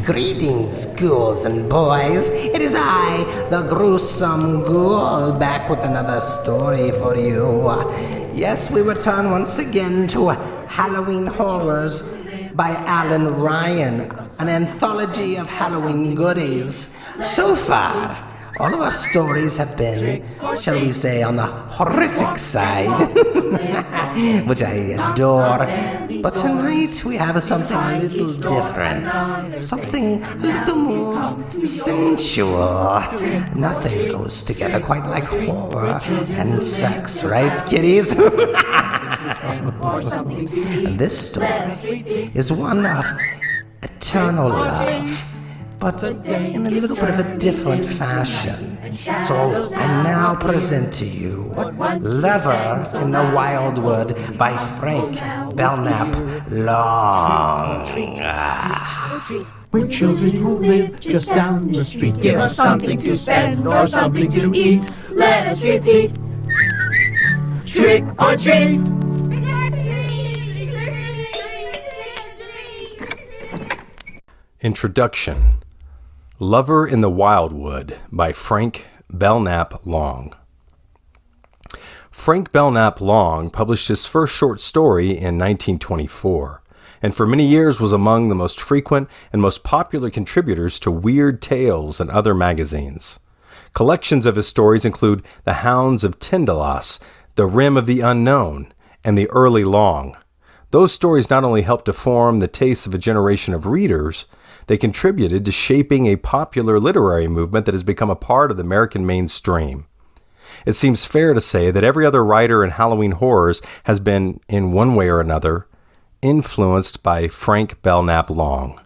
Greetings, ghouls and boys. It is I, the Gruesome Ghoul, back with another story for you. Yes, we return once again to Halloween Horrors by Alan Ryan, an anthology of Halloween goodies. So far, all of our stories have been, shall we say, on the horrific side, which I adore. But tonight we have something a little different, something a little more sensual. Nothing goes together quite like horror and sex, right, kiddies? This story is one of eternal love, but in a little bit of a different fashion. So I now present to you Lover in the Wildwood by Frank Belknap Long. We're children who live just down the street. Give us something to spend or something to eat. Let us repeat. Trick or treat. Introduction. Lover in the Wildwood by Frank Belknap Long. Frank Belknap Long published his first short story in 1924, and for many years was among the most frequent and most popular contributors to Weird Tales and other magazines. Collections of his stories include The Hounds of Tindalos, The Rim of the Unknown, and The Early Long. Those stories not only helped to form the tastes of a generation of readers, they contributed to shaping a popular literary movement that has become a part of the American mainstream. It seems fair to say that every other writer in Halloween horrors has been, in one way or another, influenced by Frank Belknap Long.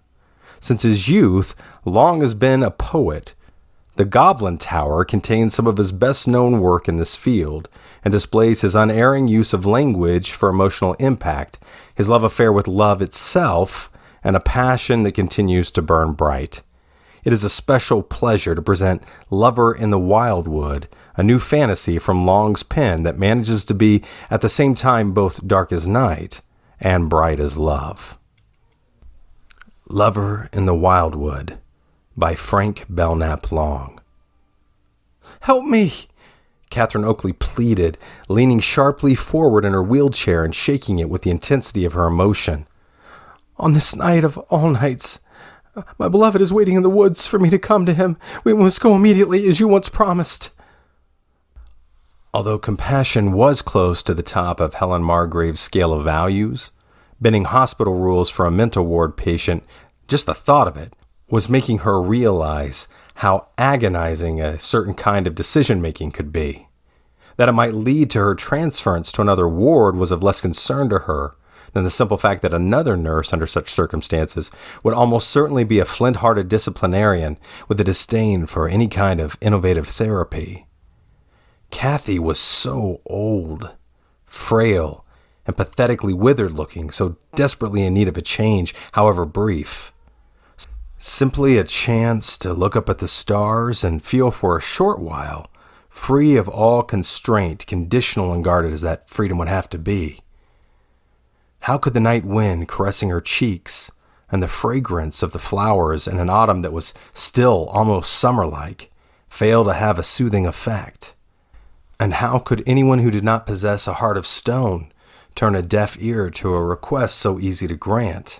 Since his youth, Long has been a poet. The Goblin Tower contains some of his best-known work in this field and displays his unerring use of language for emotional impact, his love affair with love itself, and a passion that continues to burn bright. It is a special pleasure to present Lover in the Wildwood, a new fantasy from Long's pen that manages to be at the same time both dark as night and bright as love. Lover in the Wildwood by Frank Belknap Long. "Help me!" Catherine Oakley pleaded, leaning sharply forward in her wheelchair and shaking it with the intensity of her emotion. "On this night of all nights, my beloved is waiting in the woods for me to come to him. We must go immediately, as you once promised." Although compassion was close to the top of Helen Margrave's scale of values, bending hospital rules for a mental ward patient, just the thought of it, was making her realize how agonizing a certain kind of decision-making could be. That it might lead to her transference to another ward was of less concern to her than the simple fact that another nurse under such circumstances would almost certainly be a flint-hearted disciplinarian with a disdain for any kind of innovative therapy. Kathy was so old, frail, and pathetically withered-looking, so desperately in need of a change, however brief. Simply a chance to look up at the stars and feel for a short while, free of all constraint, conditional and guarded as that freedom would have to be. How could the night wind caressing her cheeks and the fragrance of the flowers in an autumn that was still almost summer-like fail to have a soothing effect? And how could anyone who did not possess a heart of stone turn a deaf ear to a request so easy to grant?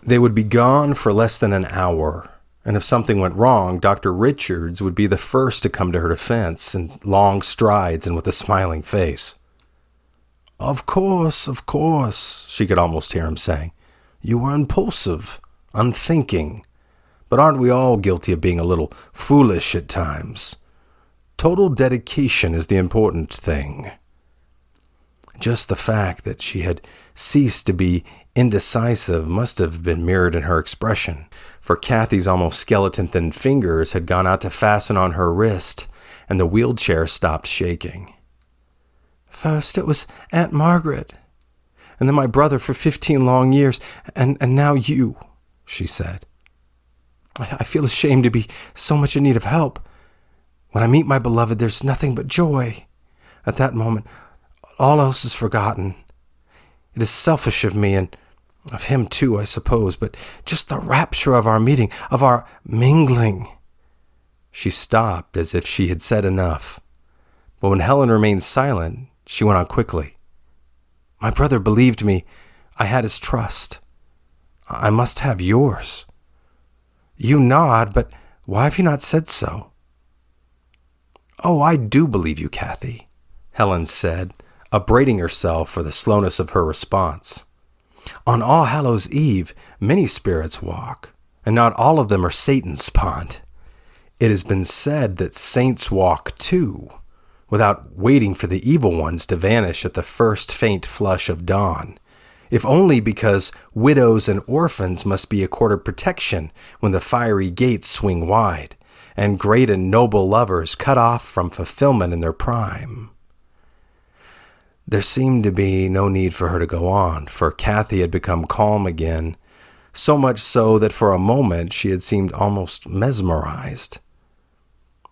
They would be gone for less than an hour, and if something went wrong, Dr. Richards would be the first to come to her defense in long strides and with a smiling face. Of course, she could almost hear him saying. "You were impulsive, unthinking. But aren't we all guilty of being a little foolish at times? Total dedication is the important thing." Just the fact that she had ceased to be indecisive must have been mirrored in her expression, for Kathy's almost skeleton-thin fingers had gone out to fasten on her wrist, and the wheelchair stopped shaking. "First it was Aunt Margaret, and then my brother for 15 long years, and now you," she said. I feel ashamed to be so much in need of help. When I meet my beloved, there's nothing but joy. At that moment, all else is forgotten. It is selfish of me, and Of him too, I suppose, but just the rapture of our meeting, of our mingling. She stopped as if she had said enough. But when Helen remained silent, she went on quickly. My brother believed me. I had his trust. I must have yours. You nod, but why have you not said so? Oh, I do believe you, Kathy, Helen said, upbraiding herself for the slowness of her response. On All Hallows' Eve, many spirits walk, and not all of them are Satan spawned. It has been said that saints walk too, without waiting for the evil ones to vanish at the first faint flush of dawn, if only because widows and orphans must be accorded protection when the fiery gates swing wide, and great and noble lovers cut off from fulfillment in their prime. There seemed to be no need for her to go on, for Kathy had become calm again, so much so that for a moment she had seemed almost mesmerized.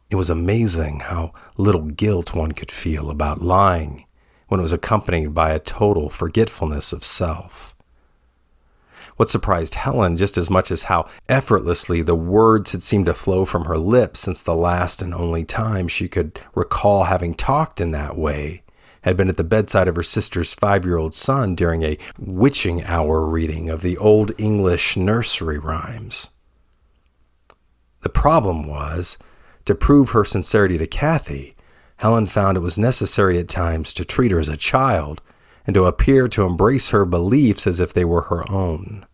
It was amazing how little guilt one could feel about lying when it was accompanied by a total forgetfulness of self. What surprised Helen just as much as how effortlessly the words had seemed to flow from her lips since the last and only time she could recall having talked in that way had been at the bedside of her sister's 5-year-old son during a witching hour reading of the Old English nursery rhymes. The problem was, to prove her sincerity to Kathy, Helen found it was necessary at times to treat her as a child and to appear to embrace her beliefs as if they were her own.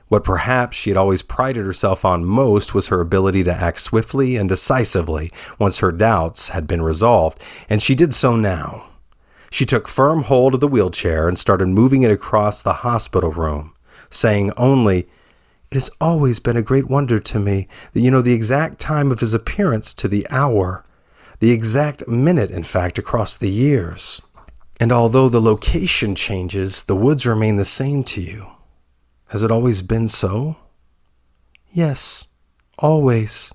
What perhaps she had always prided herself on most was her ability to act swiftly and decisively once her doubts had been resolved, and she did so now. She took firm hold of the wheelchair and started moving it across the hospital room, saying only, "It has always been a great wonder to me that you know the exact time of his appearance to the hour, the exact minute, in fact, across the years. And although the location changes, the woods remain the same to you. Has it always been so?" "Yes, always,"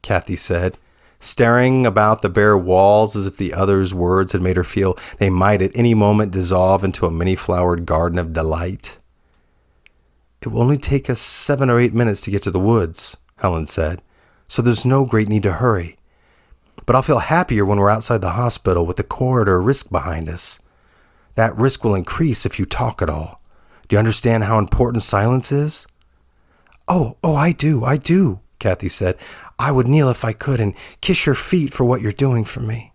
Kathy said, staring about the bare walls as if the other's words had made her feel they might at any moment dissolve into a many-flowered garden of delight. "It will only take us 7 or 8 minutes to get to the woods," Helen said, "so there's no great need to hurry. But I'll feel happier when we're outside the hospital with the corridor risk behind us. That risk will increase if you talk at all. Do you understand how important silence is?" Oh, I do, Kathy said. "I would kneel if I could and kiss your feet for what you're doing for me."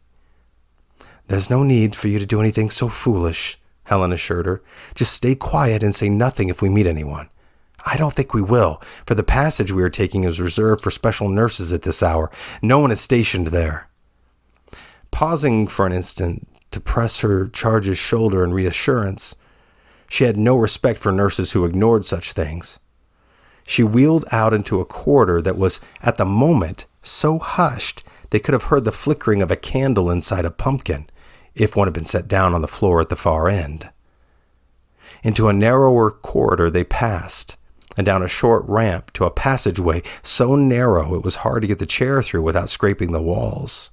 "There's no need for you to do anything so foolish," Helen assured her. "Just stay quiet and say nothing if we meet anyone. I don't think we will, for the passage we are taking is reserved for special nurses at this hour. No one is stationed there." Pausing for an instant to press her charge's shoulder in reassurance, she had no respect for nurses who ignored such things. She wheeled out into a corridor that was, at the moment, so hushed they could have heard the flickering of a candle inside a pumpkin, if one had been set down on the floor at the far end. Into a narrower corridor they passed, and down a short ramp to a passageway so narrow it was hard to get the chair through without scraping the walls.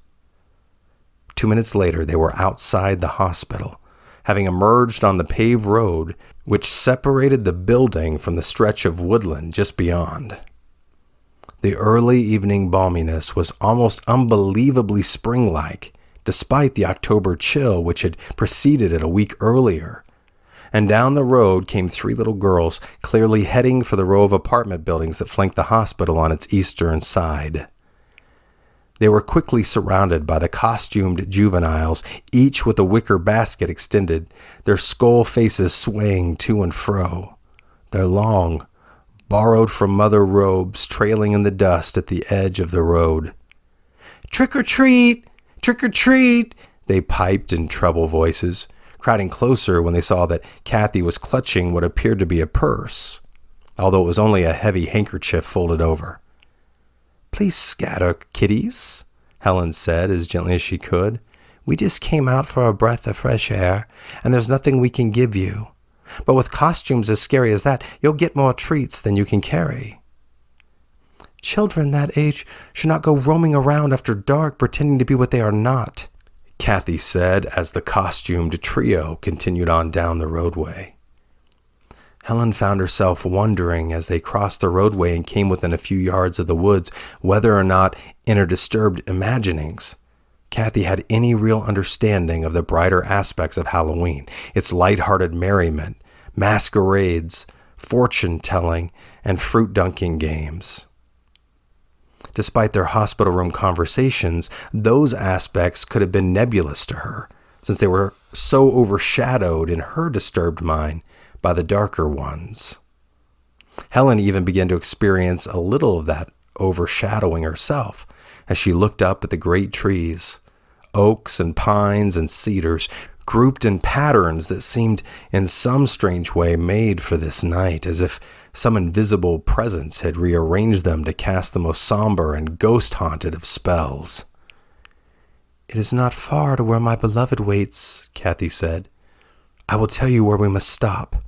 2 minutes later they were outside the hospital, having emerged on the paved road which separated the building from the stretch of woodland just beyond. The early evening balminess was almost unbelievably spring-like, despite the October chill which had preceded it a week earlier, and down the road came 3 little girls, clearly heading for the row of apartment buildings that flanked the hospital on its eastern side. They were quickly surrounded by the costumed juveniles, each with a wicker basket extended, their skull faces swaying to and fro, their long, borrowed-from-mother robes trailing in the dust at the edge of the road. "Trick or treat! Trick or treat!" they piped in treble voices, crowding closer when they saw that Kathy was clutching what appeared to be a purse, although it was only a heavy handkerchief folded over. "Please scatter, kiddies," Helen said as gently as she could. "We just came out for a breath of fresh air, and there's nothing we can give you. But with costumes as scary as that, you'll get more treats than you can carry." "Children that age should not go roaming around after dark pretending to be what they are not," Kathy said as the costumed trio continued on down the roadway. Helen found herself wondering as they crossed the roadway and came within a few yards of the woods whether or not, in her disturbed imaginings, Kathy had any real understanding of the brighter aspects of Halloween, its light-hearted merriment, masquerades, fortune-telling, and fruit-dunking games. Despite their hospital room conversations, those aspects could have been nebulous to her, since they were so overshadowed in her disturbed mind by the darker ones. Helen even began to experience a little of that overshadowing herself as she looked up at the great trees, oaks and pines and cedars, grouped in patterns that seemed in some strange way made for this night, as if some invisible presence had rearranged them to cast the most somber and ghost-haunted of spells. "It is not far to where my beloved waits," Kathy said. "I will tell you where we must stop."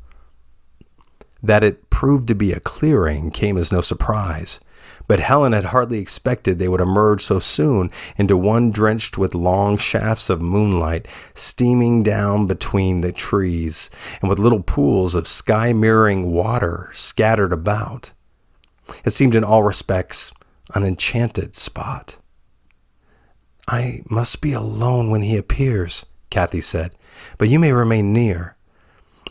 That it proved to be a clearing came as no surprise, but Helen had hardly expected they would emerge so soon into one drenched with long shafts of moonlight steaming down between the trees, and with little pools of sky-mirroring water scattered about. It seemed in all respects an enchanted spot. "I must be alone when he appears," Kathy said, "but you may remain near.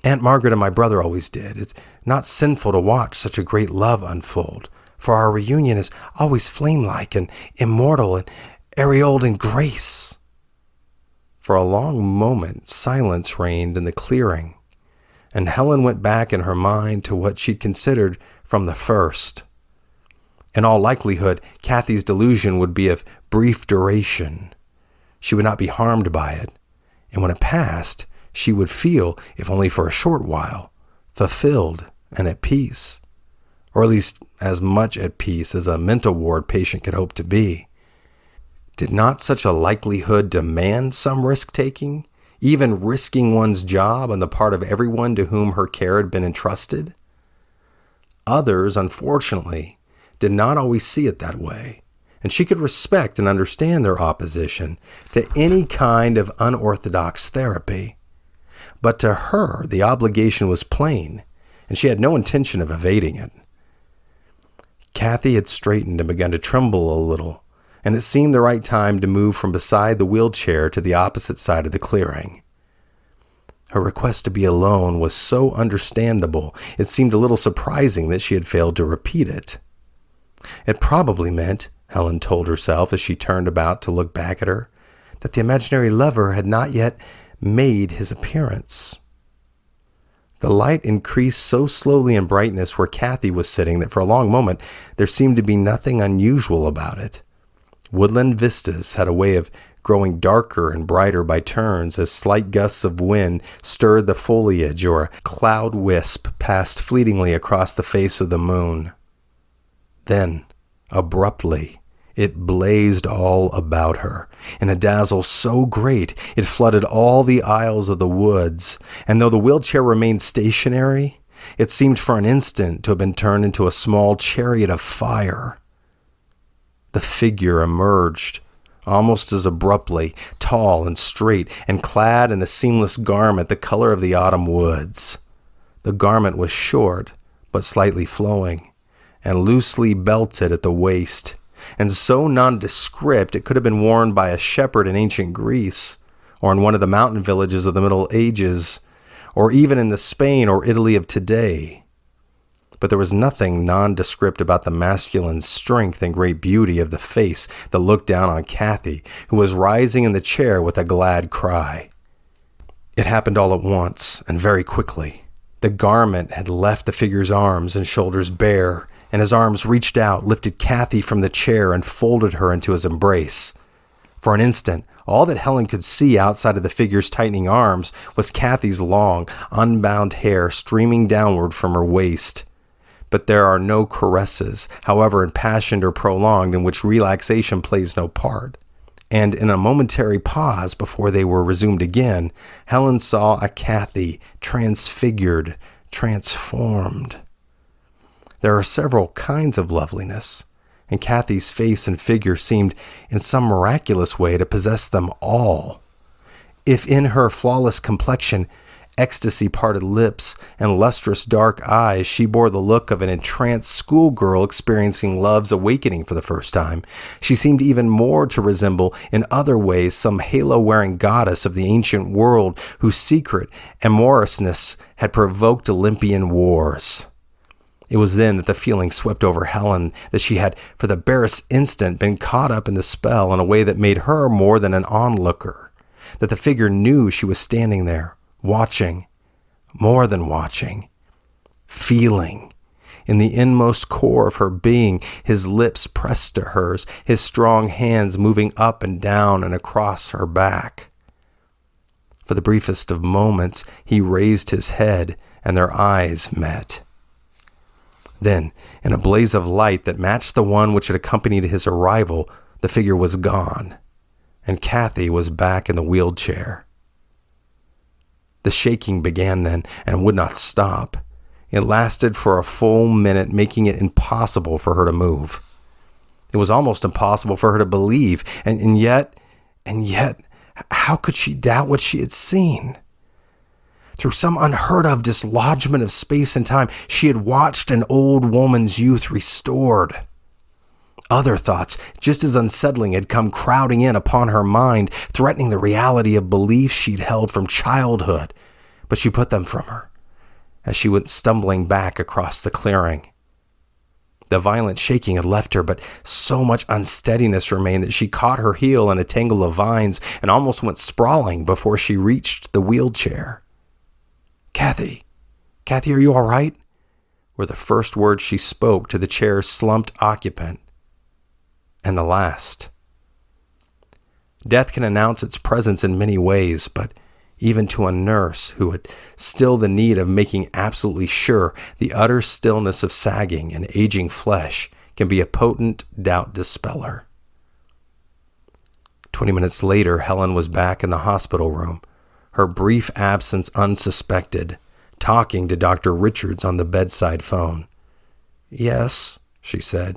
Aunt Margaret and my brother always did. It's not sinful to watch such a great love unfold, for our reunion is always flame-like and immortal and aureoled in grace." For a long moment, silence reigned in the clearing, and Helen went back in her mind to what she'd considered from the first. In all likelihood, Kathy's delusion would be of brief duration. She would not be harmed by it, and when it passed, she would feel, if only for a short while, fulfilled and at peace, or at least as much at peace as a mental ward patient could hope to be. Did not such a likelihood demand some risk-taking, even risking one's job on the part of everyone to whom her care had been entrusted? Others, unfortunately, did not always see it that way, and she could respect and understand their opposition to any kind of unorthodox therapy. But to her, the obligation was plain, and she had no intention of evading it. Kathy had straightened and begun to tremble a little, and it seemed the right time to move from beside the wheelchair to the opposite side of the clearing. Her request to be alone was so understandable, it seemed a little surprising that she had failed to repeat it. It probably meant, Helen told herself as she turned about to look back at her, that the imaginary lover had not yet made his appearance. The light increased so slowly in brightness where Kathy was sitting that for a long moment there seemed to be nothing unusual about it. Woodland vistas had a way of growing darker and brighter by turns as slight gusts of wind stirred the foliage or a cloud wisp passed fleetingly across the face of the moon. Then, abruptly, it blazed all about her, in a dazzle so great it flooded all the aisles of the woods, and though the wheelchair remained stationary, it seemed for an instant to have been turned into a small chariot of fire. The figure emerged, almost as abruptly, tall and straight, and clad in a seamless garment the color of the autumn woods. The garment was short, but slightly flowing, and loosely belted at the waist, and so nondescript it could have been worn by a shepherd in ancient Greece, or in one of the mountain villages of the Middle Ages, or even in the Spain or Italy of today. But there was nothing nondescript about the masculine strength and great beauty of the face that looked down on Kathy, who was rising in the chair with a glad cry. It happened all at once, and very quickly. The garment had left the figure's arms and shoulders bare, and his arms reached out, lifted Kathy from the chair, and folded her into his embrace. For an instant, all that Helen could see outside of the figure's tightening arms was Kathy's long, unbound hair streaming downward from her waist. But there are no caresses, however impassioned or prolonged, in which relaxation plays no part. And in a momentary pause before they were resumed again, Helen saw a Kathy transfigured, transformed. There are several kinds of loveliness, and Kathy's face and figure seemed in some miraculous way to possess them all. If in her flawless complexion ecstasy-parted lips and lustrous dark eyes, she bore the look of an entranced schoolgirl experiencing love's awakening for the first time. She seemed even more to resemble, in other ways, some halo-wearing goddess of the ancient world whose secret amorousness had provoked Olympian wars. It was then that the feeling swept over Helen that she had, for the barest instant, been caught up in the spell in a way that made her more than an onlooker, that the figure knew she was standing there, watching, more than watching, feeling. In the inmost core of her being, his lips pressed to hers, his strong hands moving up and down and across her back. For the briefest of moments, he raised his head, and their eyes met. Then, in a blaze of light that matched the one which had accompanied his arrival, the figure was gone, and Kathy was back in the wheelchair. The shaking began then, and would not stop. It lasted for a full minute, making it impossible for her to move. It was almost impossible for her to believe, and yet, how could she doubt what she had seen? Through some unheard-of dislodgement of space and time, she had watched an old woman's youth restored. Other thoughts, just as unsettling, had come crowding in upon her mind, threatening the reality of beliefs she'd held from childhood, but she put them from her as she went stumbling back across the clearing. The violent shaking had left her, but so much unsteadiness remained that she caught her heel in a tangle of vines and almost went sprawling before she reached the wheelchair. Kathy, are you all right?" were the first words she spoke to the chair's slumped occupant, and the last. Death can announce its presence in many ways, but even to a nurse who had still the need of making absolutely sure, the utter stillness of sagging and aging flesh can be a potent doubt dispeller. 20 minutes later, Helen was back in the hospital room, her brief absence unsuspected, talking to Dr. Richards on the bedside phone. "Yes," she said.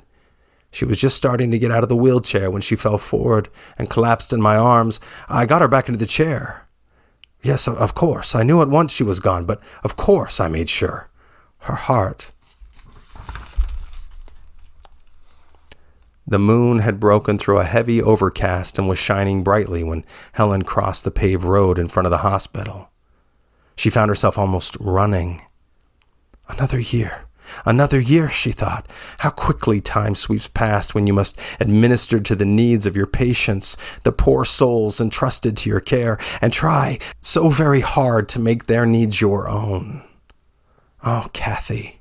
"She was just starting to get out of the wheelchair when she fell forward and collapsed in my arms. I got her back into the chair. Yes, of course. I knew at once she was gone, but of course I made sure. Her heart." The moon had broken through a heavy overcast and was shining brightly when Helen crossed the paved road in front of the hospital. She found herself almost running. Another year, she thought. How quickly time sweeps past when you must administer to the needs of your patients, the poor souls entrusted to your care, and try so very hard to make their needs your own. Oh, Kathy,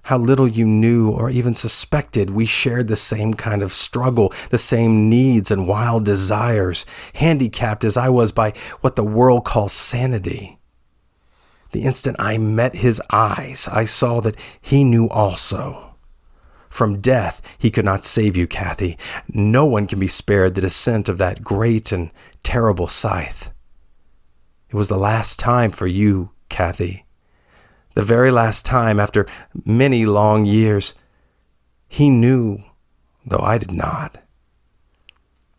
how little you knew or even suspected we shared the same kind of struggle, the same needs and wild desires, handicapped as I was by what the world calls sanity. The instant I met his eyes, I saw that he knew also. From death, he could not save you, Kathy. No one can be spared the descent of that great and terrible scythe. It was the last time for you, Kathy. The very last time, after many long years. He knew, though I did not.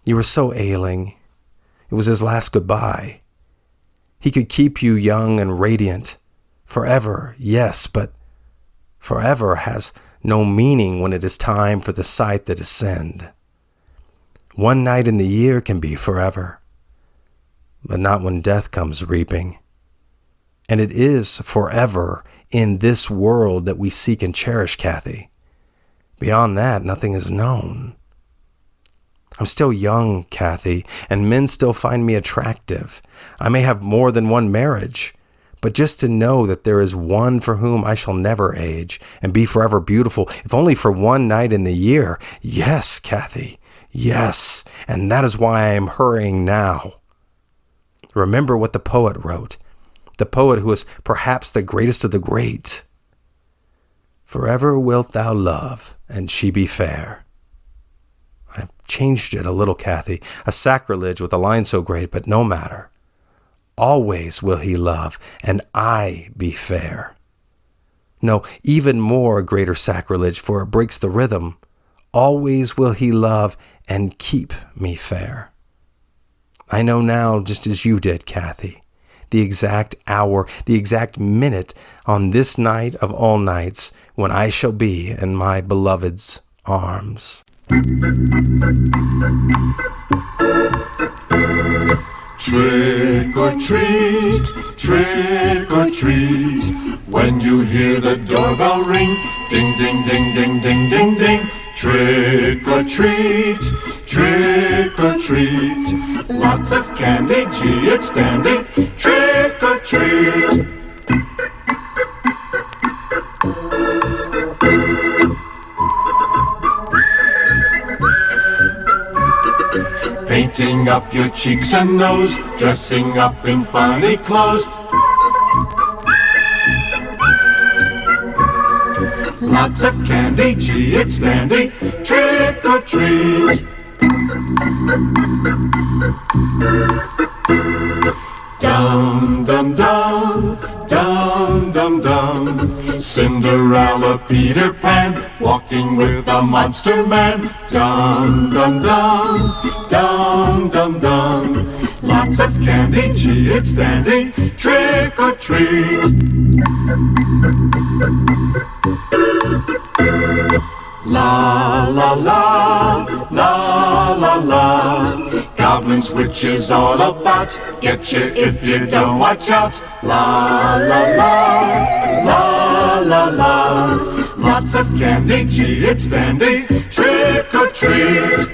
You were so ailing. It was his last goodbye. He could keep you young and radiant. Forever, yes, but forever has no meaning when it is time for the scythe to descend. One night in the year can be forever, but not when death comes reaping. And it is forever in this world that we seek and cherish, Kathy. Beyond that, nothing is known. I'm still young, Kathy, and men still find me attractive. I may have more than one marriage, but just to know that there is one for whom I shall never age and be forever beautiful, if only for one night in the year. Yes, Kathy, yes, and that is why I am hurrying now. Remember what the poet wrote, the poet who is perhaps the greatest of the great. Forever wilt thou love, and she be fair. I've changed it a little, Kathy, a sacrilege with a line so great, but no matter. Always will he love, and I be fair. No, even more a greater sacrilege, for it breaks the rhythm. Always will he love and keep me fair. I know now, just as you did, Kathy, the exact hour, the exact minute on this night of all nights when I shall be in my beloved's arms. Trick or treat, trick or treat. When you hear the doorbell ring, ding, ding, ding, ding, ding, ding, ding. Trick or treat, trick or treat. Lots of candy, gee, it's dandy. Trick or treat. Painting up your cheeks and nose, dressing up in funny clothes. Lots of candy, gee, it's dandy. Trick or treat. Dum dum dum, dum dum dum. Cinderella, Peter Pan, walking with a monster man. Dum dum dum, dum dum dum. Lots of candy, gee, it's dandy. Trick or treat. La la la, la la la. Goblins, witches all about. Get you if you don't watch out. La la la, la la la. Lots of candy, gee, it's dandy. Trick or treat.